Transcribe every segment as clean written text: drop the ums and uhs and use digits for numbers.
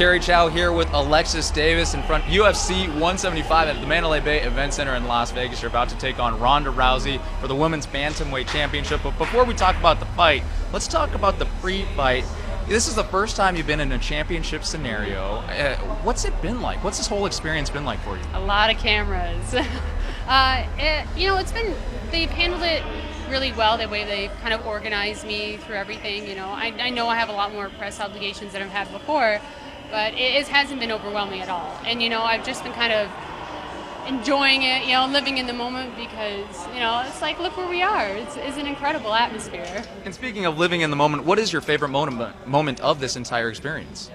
Cary Chow here with Alexis Davis in front UFC 175 at the Mandalay Bay Event Center in Las Vegas. You're about to take on Ronda Rousey for the Women's Bantamweight Championship. But before we talk about the fight, let's talk about the pre-fight. This is the first time you've been in a championship scenario. What's it been like? What's this whole experience been like for you? A lot of cameras. They've handled it really well, the way they've kind of organized me through everything. I know I have a lot more press obligations than I've had before, but it hasn't been overwhelming at all. And, I've just been kind of enjoying it, living in the moment because, it's like, look where we are. It's an incredible atmosphere. And speaking of living in the moment, what is your favorite moment of this entire experience?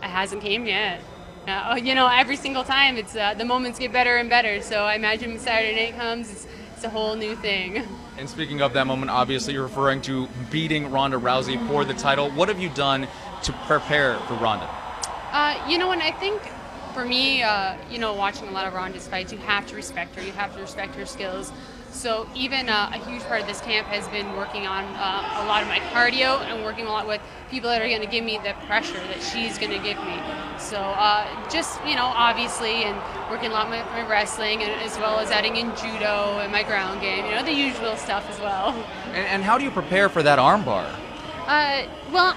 It hasn't came yet. Every single time it's the moments get better and better. So I imagine when Saturday night comes, it's a whole new thing. And speaking of that moment, obviously you're referring to beating Ronda Rousey for the title. What have you done to prepare for Ronda? And I think for me, watching a lot of Ronda's fights, you have to respect her. You have to respect her skills. So even a huge part of this camp has been working on a lot of my cardio and working a lot with people that are going to give me the pressure that she's going to give me. So obviously, and working a lot with my wrestling, and as well as adding in judo and my ground game, the usual stuff as well. And how do you prepare for that armbar? Well,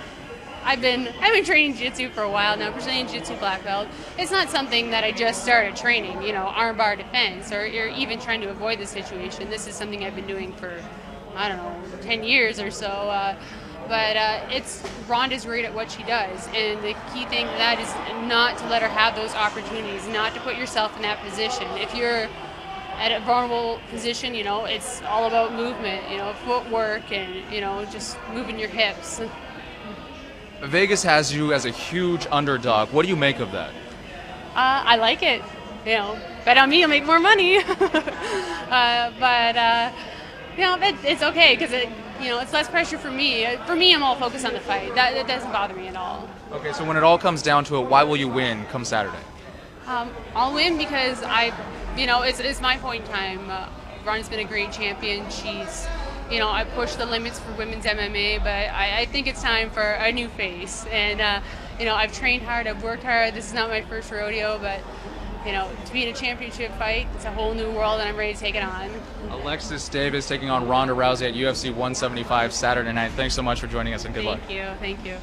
I've been training jiu-jitsu for a while now, Brazilian jiu-jitsu black belt. It's not something that I just started training, armbar defense, or you're even trying to avoid the situation. This is something I've been doing for, 10 years or so. But Ronda's great at what she does, and the key thing to that is not to let her have those opportunities, not to put yourself in that position. If you're at a vulnerable position, it's all about movement, footwork, and just moving your hips. Vegas has you as a huge underdog. What do you make of that? I like it. Bet on me, you'll make more money. It's okay because it's less pressure for me. For me, I'm all focused on the fight. That doesn't bother me at all. Okay, so when it all comes down to it, why will you win come Saturday? I'll win because it's my point in time. Ronda's been a great champion. She's I pushed the limits for women's MMA, but I think it's time for a new face. And, I've trained hard, I've worked hard. This is not my first rodeo, but, to be in a championship fight, it's a whole new world, and I'm ready to take it on. Alexis Davis taking on Ronda Rousey at UFC 175 Saturday night. Thanks so much for joining us, and good luck. Thank you.